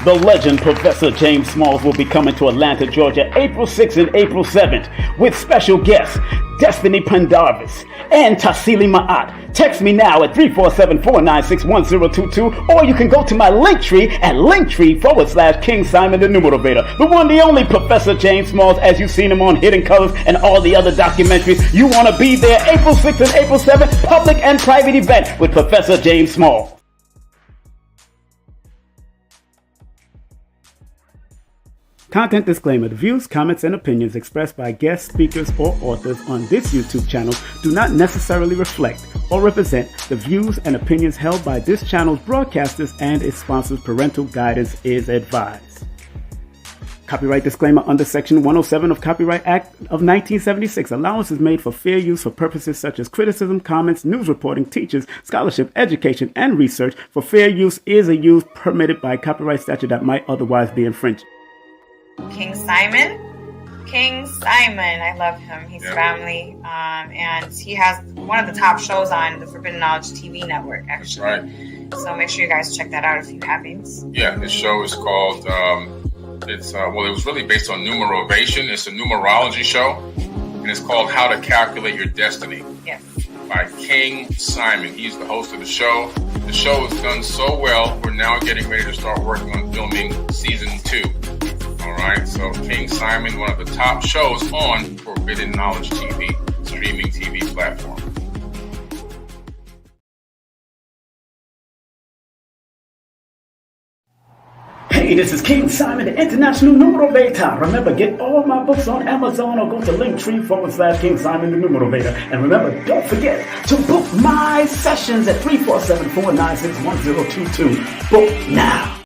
The legend Professor James Smalls will be coming to Atlanta, Georgia, April 6th and April 7th with special guests Destiny Pendarvis and Tassili Ma'at. Text me now at 347-496-1022, or you can go to my Linktree at Linktree/King Simon the Numerovator. The one, the only Professor James Smalls, as you've seen him on Hidden Colors and all the other documentaries. You want to be there April 6th and April 7th, public and private event with Professor James Smalls. Content disclaimer. The views, comments, and opinions expressed by guest speakers or authors on this YouTube channel do not necessarily reflect or represent the views and opinions held by this channel's broadcasters and its sponsors. Parental guidance is advised. Copyright disclaimer under Section 107 of Copyright Act of 1976. Allowance is made for fair use for purposes such as criticism, comments, news reporting, teachers, scholarship, education, and research. For fair use is a use permitted by copyright statute that might otherwise be infringed. King Simon, I love him. He's family, and he has one of the top shows on the Forbidden Knowledge TV network, actually. That's right. So make sure you guys check that out if you haven't. Yeah, this show is called, it was really based on Numerovation. It's a numerology show, and it's called How to Calculate Your Destiny. Yes. By King Simon. He's the host of the show. The show has done so well, we're now getting ready to start working on filming season 2. All right, so King Simon, one of the top shows on Forbidden Knowledge TV, streaming TV platform. Hey, this is King Simon, the International Numerovator. Remember, get all my books on Amazon or go to Linktree/King Simon the Numerovator. And remember, don't forget to book my sessions at 347-496-1022. Book now.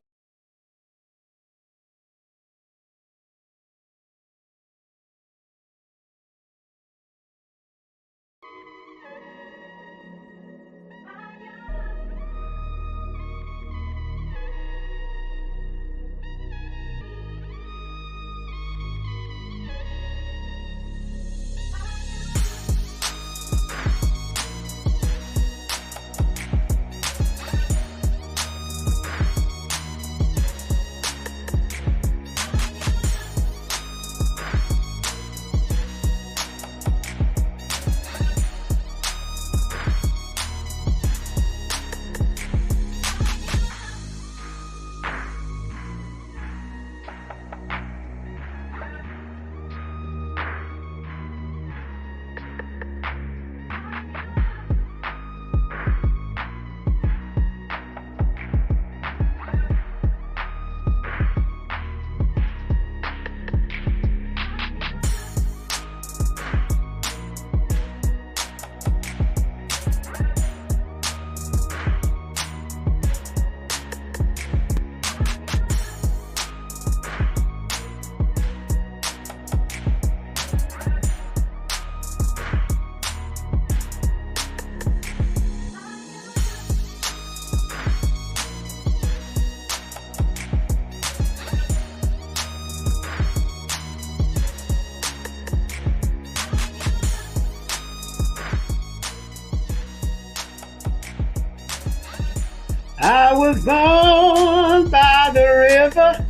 I was born by the river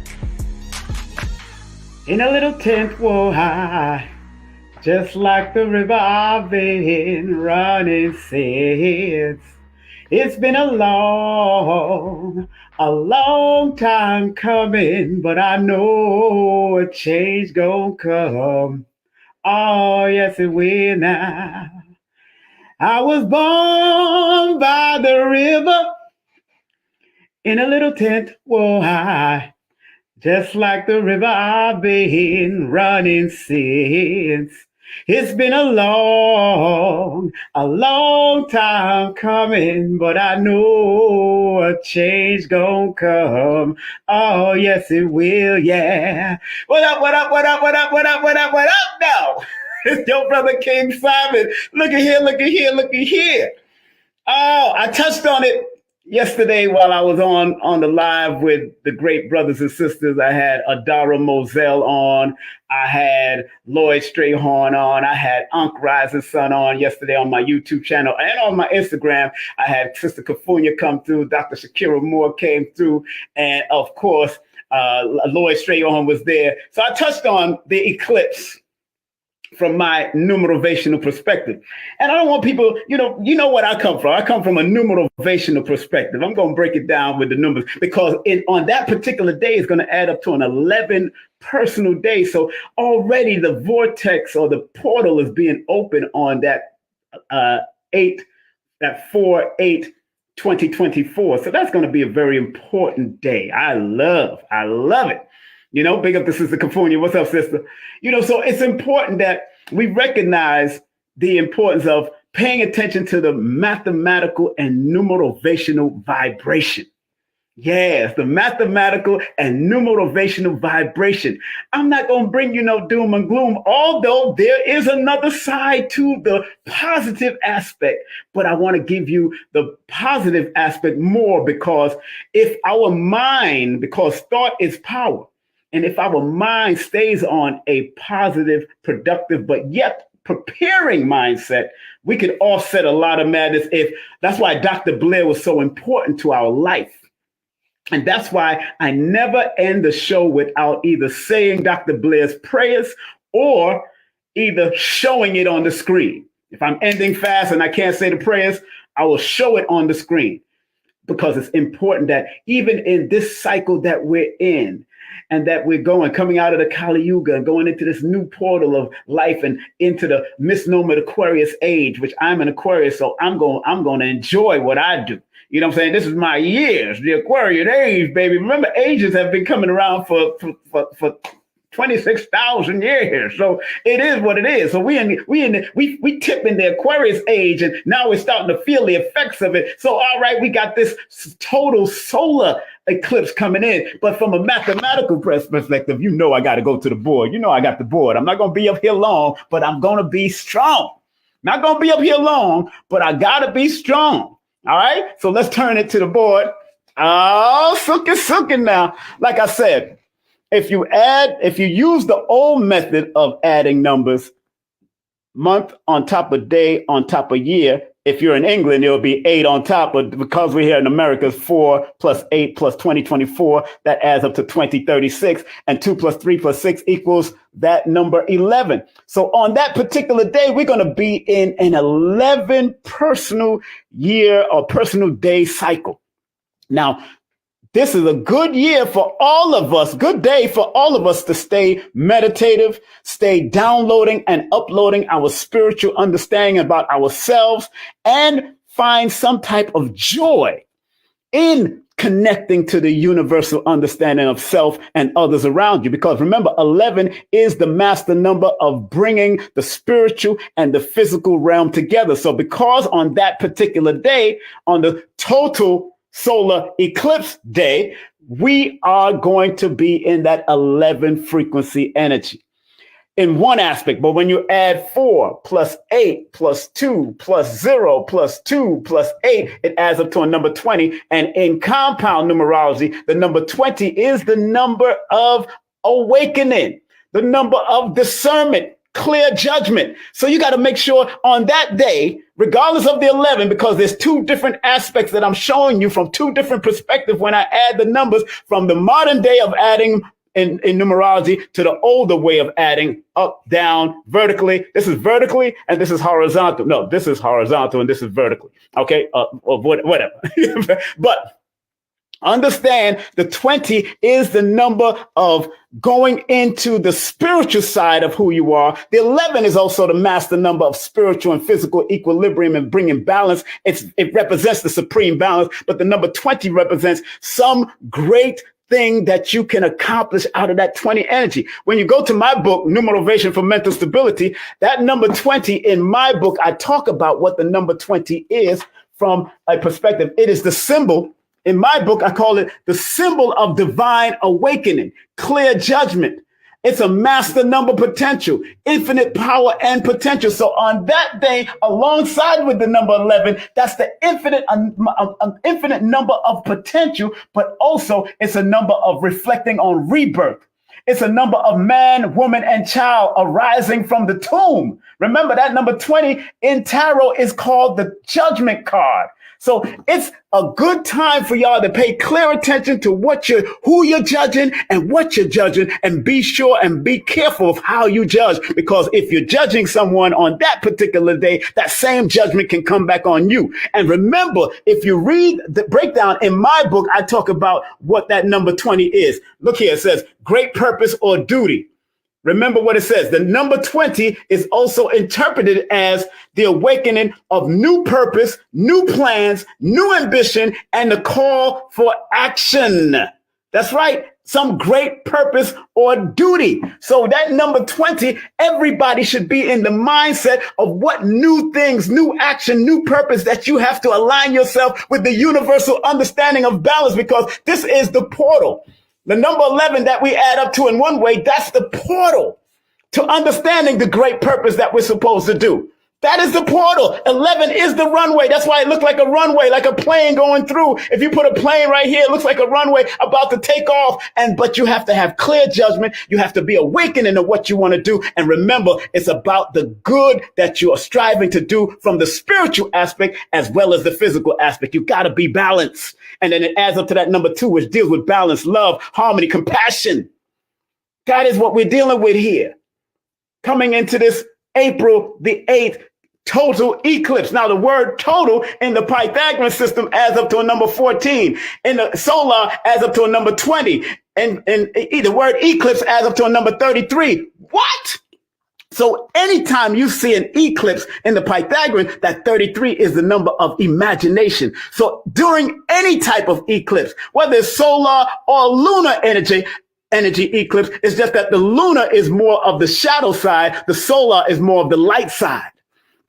in a little tent wore high, just like the river I've been running since. It's been a long time coming, but I know a change gonna come. Oh, yes, it will now. I was born by the river in a little tent wore high, just like the river I've been running since. It's been a long time coming, but I know a change gonna come. Oh, yes, it will, yeah. What up now? It's your brother King Simon. Look at here. Oh, I touched on it yesterday while I was on the live with the great brothers and sisters. I had Adara Moselle on. I had Lloyd Strayhorn on. I had Unc Rising Sun on yesterday on my YouTube channel and on my Instagram. I had Sister Kafunya come through. Dr. Shakira Moore came through. And of course, Lloyd Strahan was there. So I touched on the eclipse from my numerovational perspective. And I don't want people, you know what I come from. I come from a numerovational perspective. I'm going to break it down with the numbers because on that particular day is going to add up to an 11 personal day. So already the vortex or the portal is being open on that 4/8/2024. So that's going to be a very important day. I love it. Big up to Sister California. What's up, sister? So it's important that we recognize the importance of paying attention to the mathematical and numerovational vibration. Yes, the mathematical and numerovational vibration. I'm not going to bring you no doom and gloom, although there is another side to the positive aspect. But I want to give you the positive aspect more because because thought is power. And if our mind stays on a positive, productive, but yet preparing mindset, we could offset a lot of madness. That's why Dr. Blair was so important to our life. And that's why I never end the show without either saying Dr. Blair's prayers or either showing it on the screen. If I'm ending fast and I can't say the prayers, I will show it on the screen because it's important that even in this cycle that we're in, and that we're coming out of the Kali Yuga and going into this new portal of life and into the misnomer Aquarius age, which I'm an Aquarius, so I'm going to enjoy what I do. You know what I'm saying? This is my years, the Aquarian age, baby. Remember, ages have been coming around for 26,000 years. So it is what it is. So we tip in the Aquarius age, and now we're starting to feel the effects of it. So, all right, we got this total solar eclipse coming in. But from a mathematical perspective, I got to go to the board. I got the board. I'm not going to be up here long, but I'm going to be strong. Not going to be up here long, but I got to be strong. All right. So let's turn it to the board. Oh, sookin' now. Like I said, if you use the old method of adding numbers, month on top of day on top of year, if you're in England, it'll be 8 on top, but because we're here in America, it's 4 plus 8 plus 2024. That adds up to 2036, and 2 plus 3 plus 6 equals that number 11. So on that particular day, we're going to be in an 11 personal year or personal day cycle. Now, this is a good year for all of us, good day for all of us to stay meditative, stay downloading and uploading our spiritual understanding about ourselves, and find some type of joy in connecting to the universal understanding of self and others around you. Because remember, 11 is the master number of bringing the spiritual and the physical realm together. So because on that particular day, on the total solar eclipse day, we are going to be in that 11 frequency energy in one aspect. But when you add 4 plus 8 plus 2 plus 0 plus 2 plus 8, it adds up to a number 20. And in compound numerology, the number 20 is the number of awakening, the number of discernment, clear judgment. So you got to make sure on that day, regardless of the 11, because there's two different aspects that I'm showing you from two different perspectives when I add the numbers from the modern day of adding in numerology to the older way of adding up, down, vertically. This is vertically and this is horizontal. No, this is horizontal and this is vertically. Okay, or whatever. But understand the 20 is the number of going into the spiritual side of who you are. The 11 is also the master number of spiritual and physical equilibrium and bringing balance. It represents the supreme balance, but the number 20 represents some great thing that you can accomplish out of that 20 energy. When you go to my book, Numerovation for Mental Stability, that number 20 in my book, I talk about what the number 20 is from a perspective. It is the symbol. In my book, I call it the symbol of divine awakening, clear judgment. It's a master number potential, infinite power and potential. So on that day, alongside with the number 11, that's the infinite number of potential, but also it's a number of reflecting on rebirth. It's a number of man, woman, and child arising from the tomb. Remember that number 20 in tarot is called the judgment card. So it's a good time for y'all to pay clear attention to who you're judging and what you're judging, and be sure and be careful of how you judge, because if you're judging someone on that particular day, that same judgment can come back on you. And remember, if you read the breakdown in my book, I talk about what that number 20 is. Look here, it says great purpose or duty. Remember what it says. The number 20 is also interpreted as the awakening of new purpose, new plans, new ambition, and the call for action. That's right. Some great purpose or duty. So that number 20, everybody should be in the mindset of what new things, new action, new purpose that you have to align yourself with the universal understanding of balance, because this is the portal. The number 11 that we add up to in one way, that's the portal to understanding the great purpose that we're supposed to do. That is the portal. 11 is the runway. That's why it looks like a runway, like a plane going through. If you put a plane right here, it looks like a runway about to take off. But you have to have clear judgment. You have to be awakening to what you want to do. And remember, it's about the good that you are striving to do from the spiritual aspect as well as the physical aspect. You got to be balanced. And then it adds up to that number 2, which deals with balance, love, harmony, compassion. That is what we're dealing with here. Coming into this April the 8th, total eclipse. Now, the word total in the Pythagorean system adds up to a number 14. In the solar adds up to a number 20. And the word eclipse adds up to a number 33. What? So anytime you see an eclipse in the Pythagorean, that 33 is the number of imagination. So during any type of eclipse, whether it's solar or lunar energy eclipse, it's just that the lunar is more of the shadow side. The solar is more of the light side.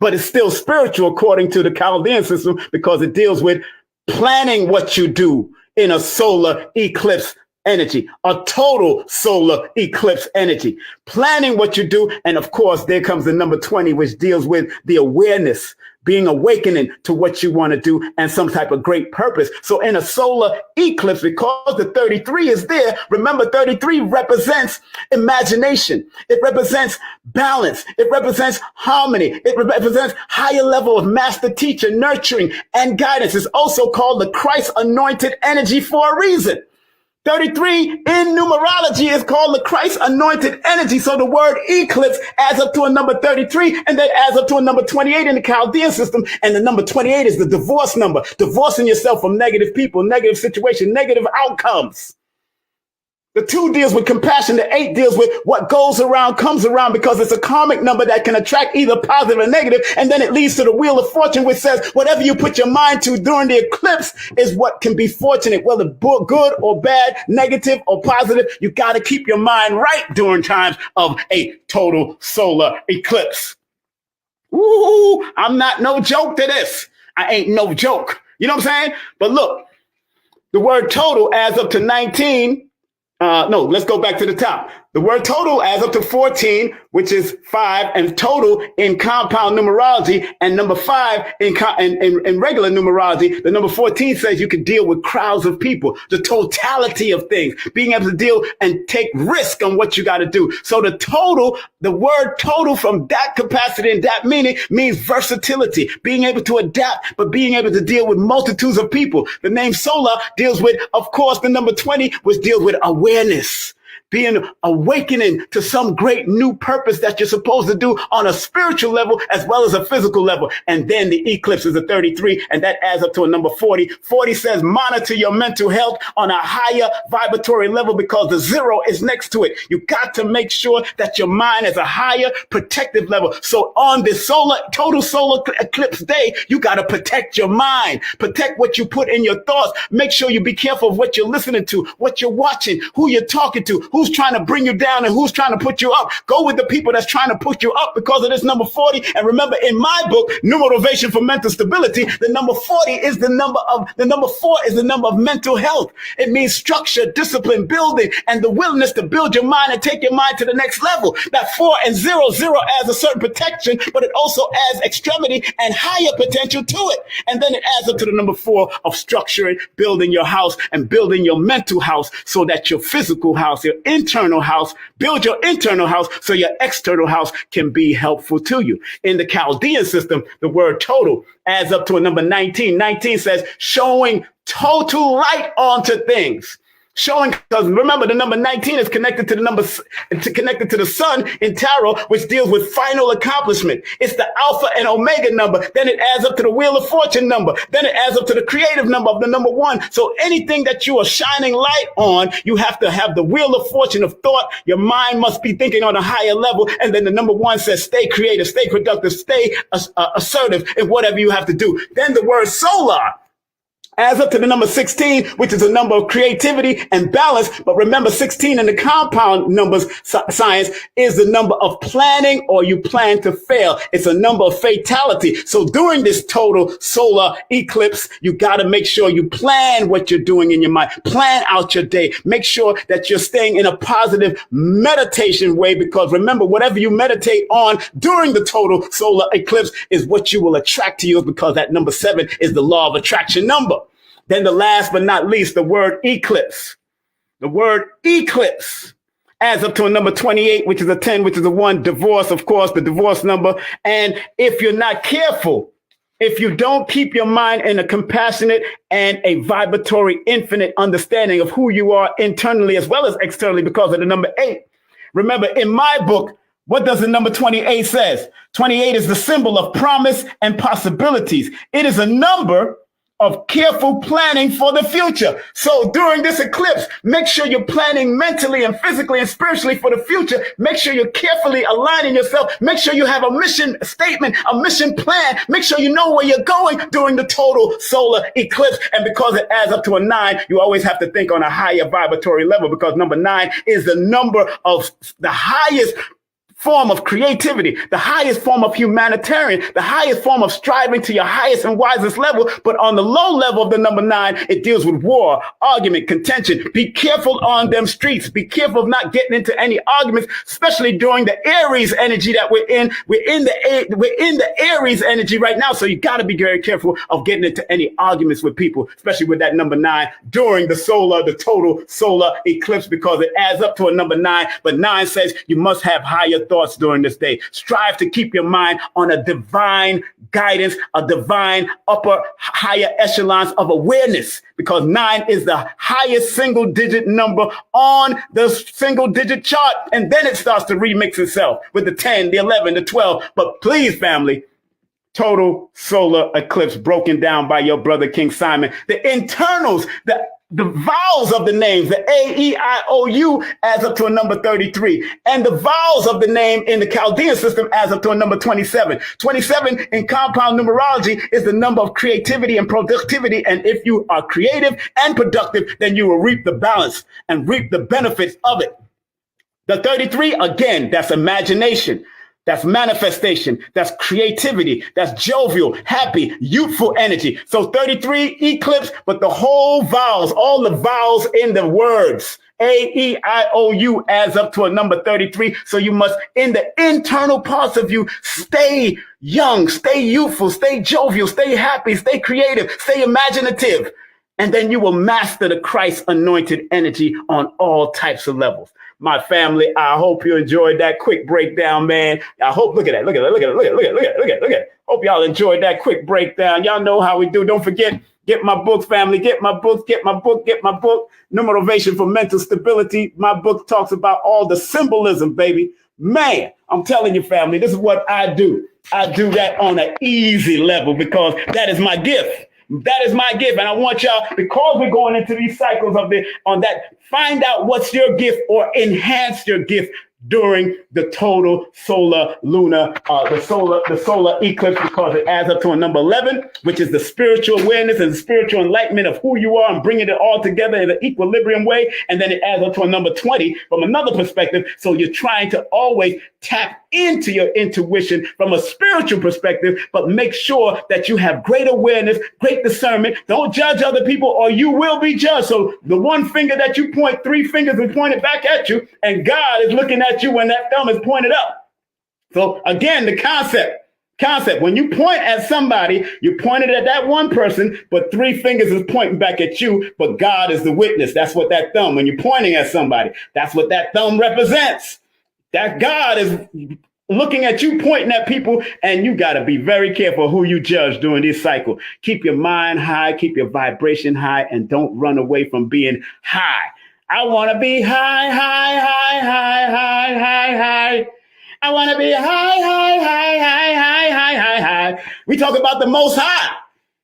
But it's still spiritual according to the Chaldean system, because it deals with planning what you do in a solar eclipse energy, a total solar eclipse energy, planning what you do. And of course, there comes the number 20, which deals with the awareness, being awakening to what you want to do and some type of great purpose. So in a solar eclipse, because the 33 is there, remember 33 represents imagination. It represents balance. It represents harmony. It represents higher level of master teacher, nurturing and guidance. It's also called the Christ anointed energy for a reason. 33 in numerology is called the Christ anointed energy. So the word eclipse adds up to a number 33, and that adds up to a number 28 in the Chaldean system. And the number 28 is the divorce number, divorcing yourself from negative people, negative situations, negative outcomes. The 2 deals with compassion. The 8 deals with what goes around comes around, because it's a karmic number that can attract either positive or negative. And then it leads to the wheel of fortune, which says whatever you put your mind to during the eclipse is what can be fortunate, whether good or bad, negative or positive. You got to keep your mind right during times of a total solar eclipse. Ooh, I'm not no joke to this. I ain't no joke. You know what I'm saying? But look, the word total adds up to 19. Let's go back to the top. The word total adds up to 14, which is 5, and total in compound numerology, and number 5 in regular numerology. The number 14 says you can deal with crowds of people, the totality of things, being able to deal and take risk on what you got to do. So the word total from that capacity and that meaning means versatility, being able to adapt, but being able to deal with multitudes of people. The name solar deals with, of course, the number 20, which deals with awareness. Being awakening to some great new purpose that you're supposed to do on a spiritual level as well as a physical level. And then the eclipse is a 33, and that adds up to a number 40. 40 says monitor your mental health on a higher vibratory level, because the 0 is next to it. You got to make sure that your mind is a higher protective level. So on this total solar eclipse day, you got to protect your mind, protect what you put in your thoughts. Make sure you be careful of what you're listening to, what you're watching, who you're talking to, who's trying to bring you down and who's trying to put you up. Go with the people that's trying to put you up because of this number 40. And remember, in my book, Numerovation for Mental Stability, the number 40 is the number 4 is the number of mental health. It means structure, discipline, building, and the willingness to build your mind and take your mind to the next level. That 4 and 0 adds a certain protection, but it also adds extremity and higher potential to it. And then it adds up to the number 4 of structuring, building your house and building your mental house so that your physical house, your internal house, build your internal house so your external house can be helpful to you. In the Chaldean system, the word total adds up to a number 19. 19 says showing total light onto things. Showing, because remember, the number 19 is connected to the sun in tarot, which deals with final accomplishment. It's the alpha and omega number. Then it adds up to the wheel of fortune number. Then it adds up to the creative number of the number 1. So anything that you are shining light on, you have to have the wheel of fortune of thought. Your mind must be thinking on a higher level. And then the number 1 says, stay creative, stay productive, stay assertive in whatever you have to do. Then the word solar adds up to the number 16, which is a number of creativity and balance. But remember, 16 in the compound numbers science is the number of planning, or you plan to fail. It's a number of fatality. So during this total solar eclipse, you got to make sure you plan what you're doing in your mind. Plan out your day. Make sure that you're staying in a positive meditation way, because remember, whatever you meditate on during the total solar eclipse is what you will attract to you, because that number 7 is the law of attraction number. Then the last but not least, the word eclipse. The word eclipse adds up to a number 28, which is a 10, which is a 1. Divorce, of course, the divorce number. And if you're not careful, if you don't keep your mind in a compassionate and a vibratory infinite understanding of who you are internally as well as externally, because of the number 8. Remember, in my book, what does the number 28 says? 28 is the symbol of promise and possibilities. It is a number of careful planning for the future. So during this eclipse, make sure you're planning mentally and physically and spiritually for the future. Make sure you're carefully aligning yourself. Make sure you have a mission statement, a mission plan. Make sure you know where you're going during the total solar eclipse. And because it adds up to a 9, you always have to think on a higher vibratory level, because number 9 is the number of the highest form of creativity, the highest form of humanitarian, the highest form of striving to your highest and wisest level. But on the low level of the number 9, it deals with war, argument, contention. Be careful on them streets. Be careful of not getting into any arguments, especially during the Aries energy that we're in. We're in the Aries energy right now. So you got to be very careful of getting into any arguments with people, especially with that number 9 during the total solar eclipse, because it adds up to a number 9. But 9 says you must have higher thoughts during this day. Strive to keep your mind on a divine guidance, a divine higher echelons of awareness, because 9 is the highest single digit number on the single digit chart. And then it starts to remix itself with the 10, the 11, the 12. But please, family, total solar eclipse broken down by your brother, King Simon. The internals, the vowels of the names, the A, E, I, O, U adds up to a number 33. And the vowels of the name in the Chaldean system adds up to a number 27. 27 in compound numerology is the number of creativity and productivity. And if you are creative and productive, then you will reap the balance and reap the benefits of it. The 33, again, that's imagination. That's manifestation. That's creativity. That's jovial, happy, youthful energy. So 33 eclipse, but the whole vowels, all the vowels in the words, A, E, I, O, U adds up to a number 33. So you must, in the internal parts of you, stay young, stay youthful, stay jovial, stay happy, stay creative, stay imaginative. And then you will master the Christ anointed energy on all types of levels. My family, I hope you enjoyed that quick breakdown, man. I hope, look at it. Hope y'all enjoyed that quick breakdown. Y'all know how we do. Don't forget, get my book, family. Get my book. Numerovation for Mental Stability. My book talks about all the symbolism, baby. Man, I'm telling you, family, this is what I do. I do that on an easy level because that is my gift. That is my gift. And I want y'all, because we're going into these cycles on that, find out what's your gift or enhance your gift during the total solar the solar eclipse, because it adds up to a number 11, which is the spiritual awareness and the spiritual enlightenment of who you are and bringing it all together in an equilibrium way. And then it adds up to a number 20 from another perspective. So you're trying to always tap into your intuition from a spiritual perspective, but make sure that you have great awareness, great discernment. Don't judge other people or you will be judged. So the one finger that you point, 3 fingers are pointed back at you, and God is looking at you when that thumb is pointed up. So again, the concept, Concept. When you point at somebody, you pointed at that one person, but 3 fingers is pointing back at you, but God is the witness. That's what that thumb, when you're pointing at somebody, that's what that thumb represents. That God is looking at you, pointing at people, and you got to be very careful who you judge during this cycle. Keep your mind high, keep your vibration high, and don't run away from being high. I want to be high, high, high, high, high, high, high. I want to be high, high, high, high, high, high, high, high. We talk about the most high.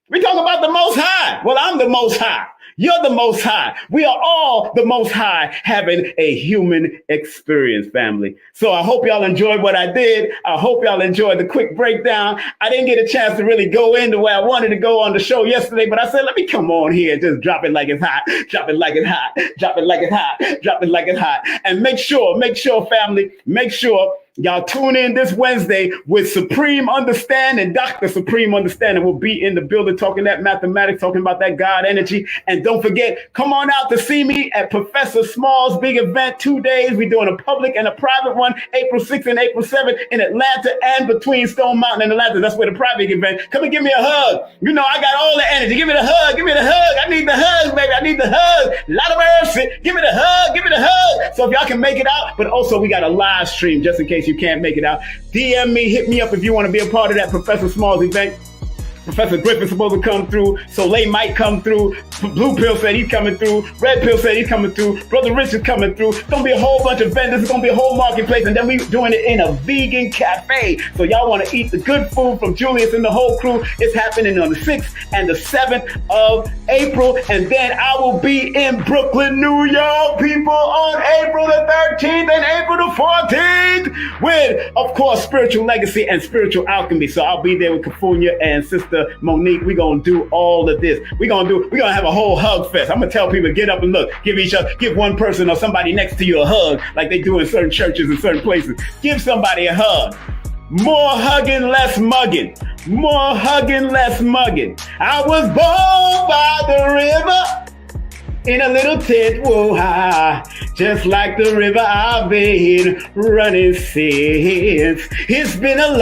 We talk about the most high. Well, I'm the most high. You're the most high. We are all the most high having a human experience, family. So I hope y'all enjoyed what I did. I hope y'all enjoyed the quick breakdown. I didn't get a chance to really go in the way I wanted to go on the show yesterday, but I said, let me come on here and just drop it like it's hot. Drop it like it's hot. Drop it like it's hot. Drop it like it's hot. And make sure, family, make sure y'all tune in this Wednesday with Supreme Understanding. Dr. Supreme Understanding will be in the building talking that mathematics, talking about that God energy. And don't forget, come on out to see me at Professor Small's big event, 2 days. We're doing a public and a private one, April 6th and April 7th in Atlanta and between Stone Mountain and Atlanta. That's where the private event. Come and give me a hug. You know, I got all the energy. Give me the hug. Give me the hug. I need the hug, baby. I need the hug. A lot of mercy. Give me the hug. Give me the hug. So if y'all can make it out, but also we got a live stream just in case you can't make it out. DM me, hit me up if you want to be a part of that Professor Smalls event. Professor Griffin's supposed to come through. Soleil might come through. Blue Pill said he's coming through. Red Pill said he's coming through. Brother Rich is coming through. It's going to be a whole bunch of vendors. It's going to be a whole marketplace. And then we doing it in a vegan cafe. So y'all want to eat the good food from Julius and the whole crew. It's happening on the 6th and the 7th of April. And then I will be in Brooklyn, New York, people, on April the 13th and April the 14th with, of course, Spiritual Legacy and Spiritual Alchemy. So I'll be there with Kafunya and Sister Monique. We're going to do all of this. We're going to have a whole hug fest. I'm going to tell people, get up and look, give one person or somebody next to you a hug like they do in certain churches and certain places. Give somebody a hug. More hugging, less mugging. More hugging, less mugging. I was born by the river in a little tent, whoa, high, just like the river I've been running since. It's been a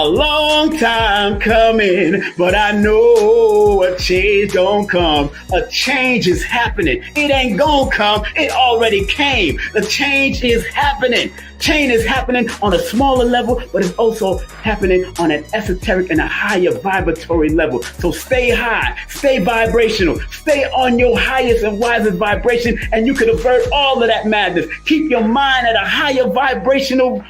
long time coming, but I know a change gon' come. A change is happening. It ain't gon' come. It already came. The change is happening. Change is happening on a smaller level, but it's also happening on an esoteric and a higher vibratory level. So stay high, stay vibrational, stay on your highest and wisest vibration, and you can avert all of that madness. Keep your mind at a higher vibrational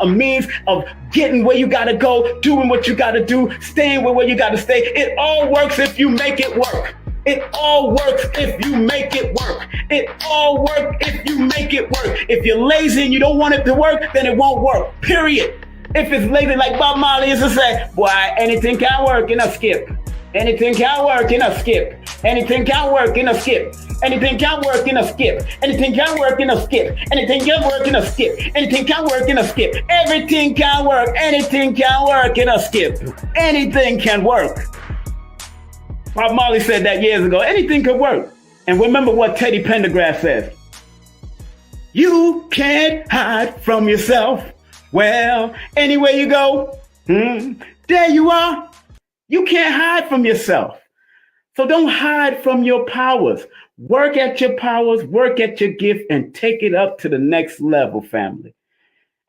means of getting where you gotta go, doing what you gotta do, staying where you gotta stay. It all works if you make it work. It all works if you make it work. It all works if you make it work. If you're lazy and you don't want it to work, then it won't work, period. If it's lazy, like Bob Marley used to say, boy, anything can work in a skip. Anything can work in a skip. Anything can work in a skip. Anything can work in a skip. Anything can work in a skip. Anything can work in a skip. Anything can work in a skip. Everything can work. Anything can work in a skip. Anything can work. Bob Marley said that years ago. Anything could work. And remember what Teddy Pendergrass says. You can't hide from yourself. Well, anywhere you go, there you are. You can't hide from yourself. So don't hide from your powers. Work at your powers, work at your gift, and take it up to the next level, family.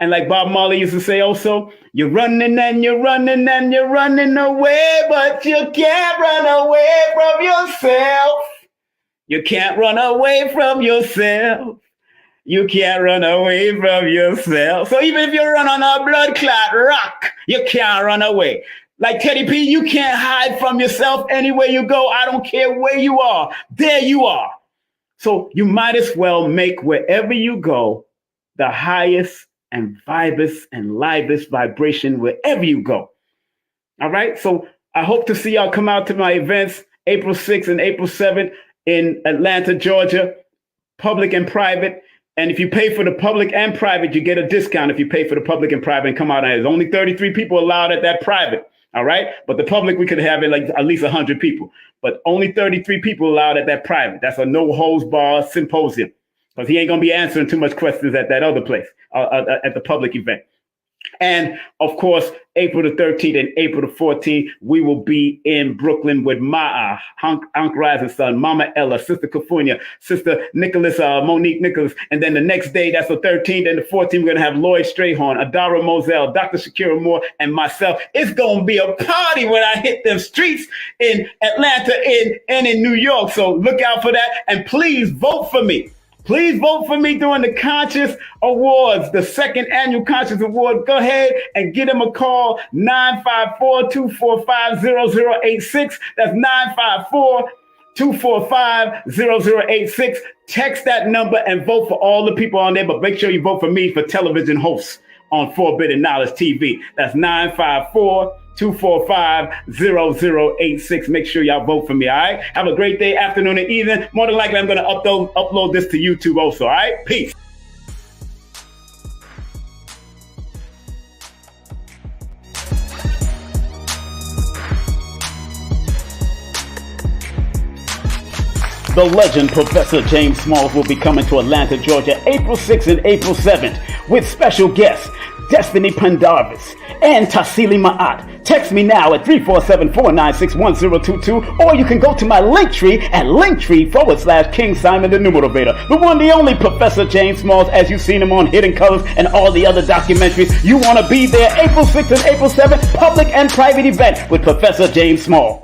And like Bob Marley used to say also, you're running and you're running and you're running away, but you can't run away from yourself. You can't run away from yourself. You can't run away from yourself. So even if you run on a blood clot rock, you can't run away. Like Teddy P, you can't hide from yourself anywhere you go. I don't care where you are. There you are. So you might as well make wherever you go the highest and vibest and livest vibration wherever you go. All right. So I hope to see y'all come out to my events April 6th and April 7th in Atlanta, Georgia, public and private. And if you pay for the public and private, you get a discount if you pay for the public and private and come out. And there's only 33 people allowed at that private. All right. But the public, we could have it like at least 100 people, but only 33 people allowed at that private. That's a no holds bar symposium because he ain't going to be answering too much questions at that other place, at the public event. And of course, April the 13th and April the 14th, we will be in Brooklyn with my Unc Rising Sun, Mama Ella, Sister Cafunia, Sister Nicholas, Monique Nicholas. And then the next day, that's the 13th and the 14th, we're going to have Lloyd Strayhorn, Adara Moselle, Dr. Shakira Moore, and myself. It's going to be a party when I hit them streets in Atlanta and in New York. So look out for that. And please vote for me. Please vote for me during the Conscious Awards, the second annual Conscious Award. Go ahead and give them a call, 954-245-0086. That's 954-245-0086. Text that number and vote for all the people on there, but make sure you vote for me for television hosts on Forbidden Knowledge TV. That's 954-245-0086. Make sure y'all vote for me, all right? Have a great day, afternoon, and evening. More than likely, I'm going to upload this to YouTube also, all right? Peace. The legend Professor James Smalls will be coming to Atlanta, Georgia, April 6th and April 7th with special guests Destiny Pendarvis and Tassili Ma'at. Text me now at 347-496-1022, or you can go to my Linktree at Linktree/King Simon the Numerovator. The one, the only Professor James Smalls, as you've seen him on Hidden Colors and all the other documentaries. You want to be there April 6th and April 7th, public and private event with Professor James Smalls.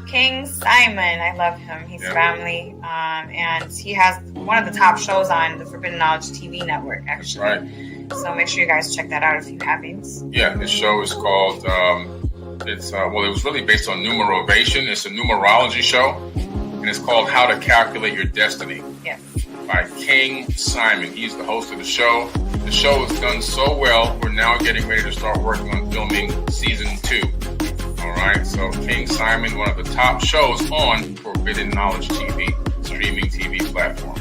King Simon, I love him. He's family, and he has one of the top shows on the Forbidden Knowledge TV network, actually. That's right. So make sure you guys check that out if you haven't. Yeah, this show is called, it was really based on Numerovation. It's a numerology show, and it's called How to Calculate Your Destiny. Yes. By King Simon. He's the host of the show. The show has done so well, we're now getting ready to start working on filming season 2. All right, so King Simon, one of the top shows on Forbidden Knowledge TV, streaming TV platform.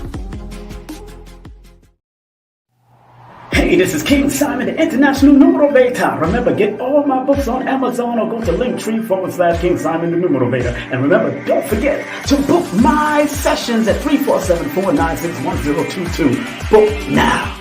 Hey, this is King Simon, the International Numerovator. Remember, get all my books on Amazon or go to Linktree/King Simon the Numerovator. And remember, don't forget to book my sessions at 347-496-1022. Book now.